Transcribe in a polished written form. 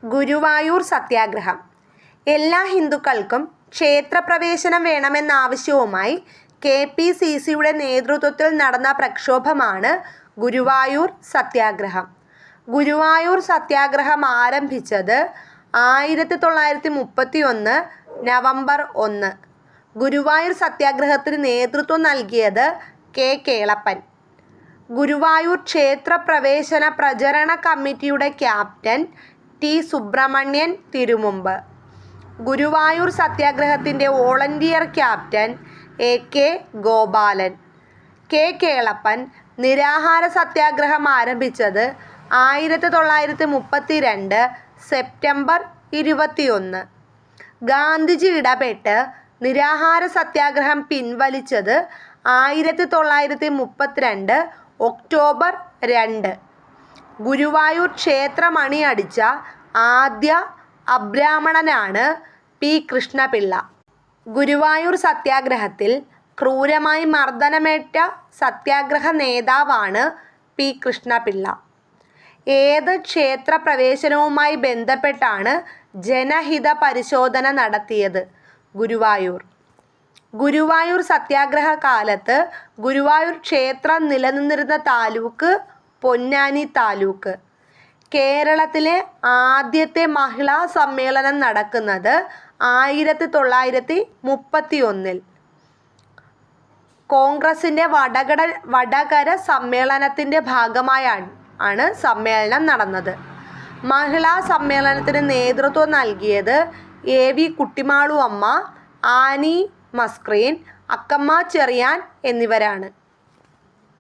ഗുരുവായൂർ സത്യാഗ്രഹം. എല്ലാ ഹിന്ദുക്കൾക്കും ക്ഷേത്രപ്രവേശനം വേണമെന്ന ആവശ്യവുമായി KPCCയുടെ നേതൃത്വത്തിൽ നടന്ന പ്രക്ഷോഭമാണ് ഗുരുവായൂർ സത്യാഗ്രഹം. ഗുരുവായൂർ സത്യാഗ്രഹം ആരംഭിച്ചത് 1931 നവംബർ 1. ഗുരുവായൂർ സത്യാഗ്രഹത്തിന് നേതൃത്വം നൽകിയത് കേളപ്പൻ. ഗുരുവായൂർ ക്ഷേത്രപ്രവേശന പ്രചരണ കമ്മിറ്റിയുടെ ക്യാപ്റ്റൻ T. സുബ്രഹ്മണ്യൻ തിരുമുമ്പ്. ഗുരുവായൂർ സത്യാഗ്രഹത്തിൻ്റെ volunteer captain AK Gopalan. Kelappan നിരാഹാര സത്യാഗ്രഹം ആരംഭിച്ചത് 1932 സെപ്റ്റംബർ 21. ഗാന്ധിജി ഇടപെട്ട് നിരാഹാര സത്യാഗ്രഹം പിൻവലിച്ചത് 1932 ഒക്ടോബർ 2. ഗുരുവായൂർ ക്ഷേത്രമണി അടിച്ച ആദ്യ അബ്രാഹ്മണനാണ് P. കൃഷ്ണപിള്ള. ഗുരുവായൂർ സത്യാഗ്രഹത്തിൽ ക്രൂരമായി മർദ്ദനമേറ്റ സത്യാഗ്രഹ നേതാവാണ് P. കൃഷ്ണപിള്ള. ഏത് ക്ഷേത്രപ്രവേശനവുമായി ബന്ധപ്പെട്ടാണ് ജനഹിത പരിശോധന നടത്തിയത്? ഗുരുവായൂർ. ഗുരുവായൂർ സത്യാഗ്രഹ കാലത്ത് ഗുരുവായൂർ ക്ഷേത്രം നിലനിന്നിരുന്ന താലൂക്ക് പൊന്നാനി താലൂക്ക്. കേരളത്തിലെ ആദ്യത്തെ മഹിളാ സമ്മേളനം നടക്കുന്നത് 1931. കോൺഗ്രസിൻ്റെ വടകര സമ്മേളനത്തിൻ്റെ ഭാഗമായാണ് സമ്മേളനം നടന്നത്. മഹിളാ സമ്മേളനത്തിന് നേതൃത്വം നൽകിയത് AV കുട്ടിമാളു അമ്മ, ആനി മസ്ക്രീൻ, അക്കമ്മ ചെറിയാൻ എന്നിവരാണ്.